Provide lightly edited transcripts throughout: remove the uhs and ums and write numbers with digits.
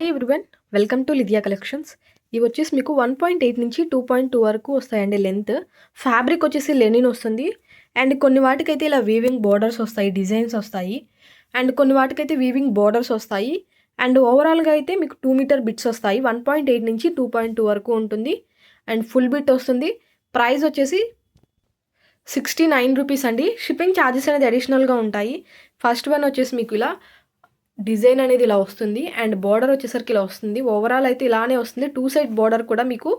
Hi everyone, welcome to Lithia collections. ఇవి వచ్చేసి మీకు 1.8 నుంచి 2.2 వరకు వస్తాయండి లెంత్. ఫ్యాబ్రిక్ వచ్చేసి లెనిన్ వస్తుంది. అండ్ కొన్ని వాటికైతే ఇలా వీవింగ్ బోర్డర్స్ వస్తాయి, డిజైన్స్ వస్తాయి. అండ్ కొన్ని వాటికైతే వీవింగ్ బోర్డర్స్ వస్తాయి. అండ్ ఓవరాల్గా అయితే మీకు 2 మీటర్ బిట్స్ వస్తాయి. 1.8 నుంచి 2.2 వరకు ఉంటుంది. అండ్ ఫుల్ బిట్ వస్తుంది. ప్రైస్ వచ్చేసి 69 రూపీస్ అండి. షిప్పింగ్ ఛార్జెస్ అనేది అడిషనల్గా ఉంటాయి. ఫస్ట్ వన్ వచ్చేసి మీకు ఇలా డిజైన్ అనేది ఇలా వస్తుంది. అండ్ బార్డర్ వచ్చేసరికి ఇలా వస్తుంది. ఓవరాల్ అయితే ఇలానే వస్తుంది. 2 సైడ్ బార్డర్ కూడా మీకు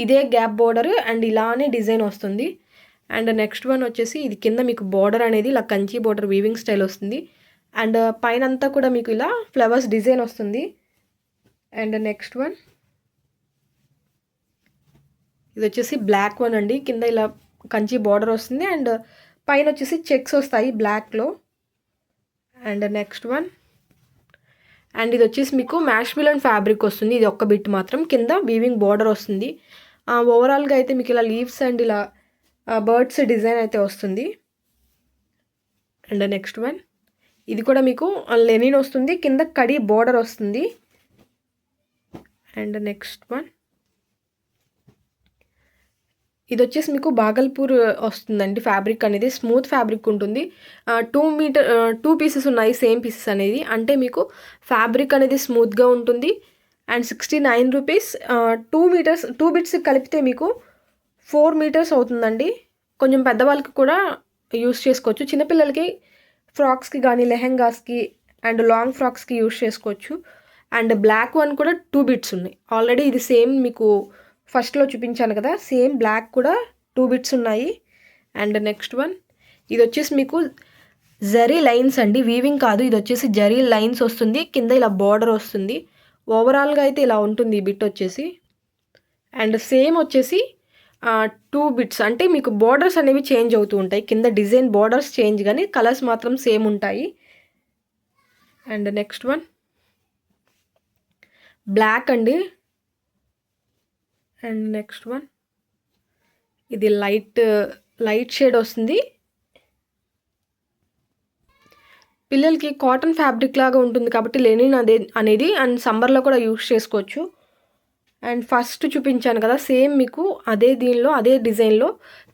ఇదే గ్యాప్ బార్డర్ అండ్ ఇలానే డిజైన్ వస్తుంది. అండ్ నెక్స్ట్ వన్ వచ్చేసి ఇది కింద మీకు బార్డర్ అనేది ఇలా కంచి బార్డర్ వీవింగ్ స్టైల్ వస్తుంది. అండ్ పైన అంతా కూడా మీకు ఇలా ఫ్లవర్స్ డిజైన్ వస్తుంది. అండ్ నెక్స్ట్ వన్ ఇది వచ్చేసి బ్లాక్ వన్ అండి. కింద ఇలా కంచి బార్డర్ వస్తుంది. అండ్ పైన వచ్చేసి చెక్స్ వస్తాయి బ్లాక్లో. అండ్ నెక్స్ట్ వన్ అండ్ ఇది వచ్చేసి మీకు మ్యాష్మిలన్ ఫ్యాబ్రిక్ వస్తుంది. ఇది ఒక్క బిట్ మాత్రం, కింద వీవింగ్ బార్డర్ వస్తుంది. ఓవరాల్గా అయితే మీకు ఇలా లీవ్స్ అండ్ ఇలా బర్డ్స్ డిజైన్ అయితే వస్తుంది. అండ్ నెక్స్ట్ వన్ ఇది కూడా మీకు లెనిన్ వస్తుంది, కింద కడి బార్డర్ వస్తుంది. అండ్ నెక్స్ట్ వన్ ఇది వచ్చేసి మీకు బాగల్పూర్ వస్తుందండి. ఫ్యాబ్రిక్ అనేది స్మూత్ ఫ్యాబ్రిక్ ఉంటుంది. 2 పీసెస్ ఉన్నాయి, సేమ్ పీసెస్ అనేది. అంటే మీకు ఫ్యాబ్రిక్ అనేది స్మూత్గా ఉంటుంది. And 69 rupees. 2 బిట్స్ కలిపితే మీకు 4 మీటర్స్ అవుతుందండి. కొంచెం పెద్దవాళ్ళకి కూడా యూస్ చేసుకోవచ్చు. చిన్నపిల్లలకి ఫ్రాక్స్కి కానీ లెహెంగాస్కి అండ్ లాంగ్ ఫ్రాక్స్కి యూస్ చేసుకోవచ్చు. అండ్ బ్లాక్ వన్ కూడా 2 బిట్స్ ఉన్నాయి. ఆల్రెడీ ఇది సేమ్ మీకు ఫస్ట్లో చూపించాను కదా, సేమ్ బ్లాక్ కూడా 2 బిట్స్ ఉన్నాయి. అండ్ నెక్స్ట్ వన్ ఇది వచ్చేసి మీకు జరీ లైన్స్ అండి, వీవింగ్ కాదు. ఇది వచ్చేసి జరీ లైన్స్ వస్తుంది, కింద ఇలా బార్డర్ వస్తుంది. ఓవరాల్గా అయితే ఇలా ఉంటుంది ఈ బిట్ వచ్చేసి. అండ్ సేమ్ వచ్చేసి 2 బిట్స్ అంటే మీకు బార్డర్స్ అనేవి చేంజ్ అవుతూ ఉంటాయి. కింద డిజైన్ బార్డర్స్ చేంజ్ కానీ కలర్స్ మాత్రం సేమ్ ఉంటాయి. అండ్ నెక్స్ట్ వన్ బ్లాక్ అండి. అండ్ నెక్స్ట్ వన్ ఇది లైట్ షేడ్ వస్తుంది. పిల్లలకి కాటన్ ఫ్యాబ్రిక్ లాగా ఉంటుంది కాబట్టి లెనిన్ అనేది అండ్ సమ్మర్లో కూడా యూస్ చేసుకోవచ్చు. అండ్ ఫస్ట్ చూపించాను కదా, సేమ్ మీకు అదే దీనిలో అదే డిజైన్లో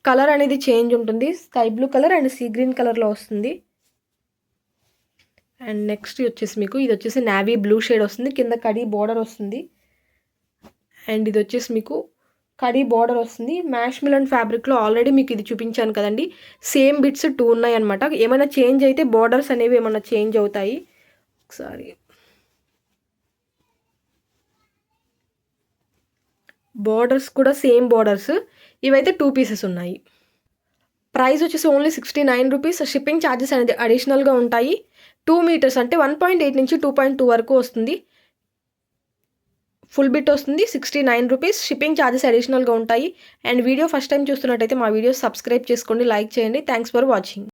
కలర్ అనేది చేంజ్ ఉంటుంది. Sky blue colour and sea green కలర్లో వస్తుంది. అండ్ నెక్స్ట్ వచ్చేసి మీకు ఇది వచ్చేసి నావీ బ్లూ షేడ్ వస్తుంది, కింద కడి బార్డర్ వస్తుంది. అండ్ ఇది వచ్చేసి మీకు కడి బార్డర్ వస్తుంది. మ్యాష్మిలన్ ఫ్యాబ్రిక్లో ఆల్రెడీ మీకు ఇది చూపించాను కదండి. సేమ్ బిట్స్ 2 ఉన్నాయి అనమాట. ఏమైనా చేంజ్ అయితే బార్డర్స్ అనేవి ఏమైనా చేంజ్ అవుతాయి. ఒకసారి బార్డర్స్ కూడా సేమ్ బార్డర్స్. ఇవైతే 2 పీసెస్ ఉన్నాయి. ప్రైస్ వచ్చేసి ఓన్లీ 69 రూపీస్. షిప్పింగ్ ఛార్జెస్ అనేది అడిషనల్గా ఉంటాయి. 2 మీటర్స్ అంటే 1.8 నుంచి 2.2 వరకు వస్తుంది. ఫుల్ బిట్ వస్తుంది. 69 రూపీస్. షిప్పింగ్ ఛార్జెస్ అడిషనల్గా ఉంటాయి. అండ్ వీడియో ఫస్ట్ టైం చూస్తున్నట్టయితే మా వీడియో సబ్స్క్రైబ్ చేసుకోండి, లైక్ చేయండి. Thanks for watching.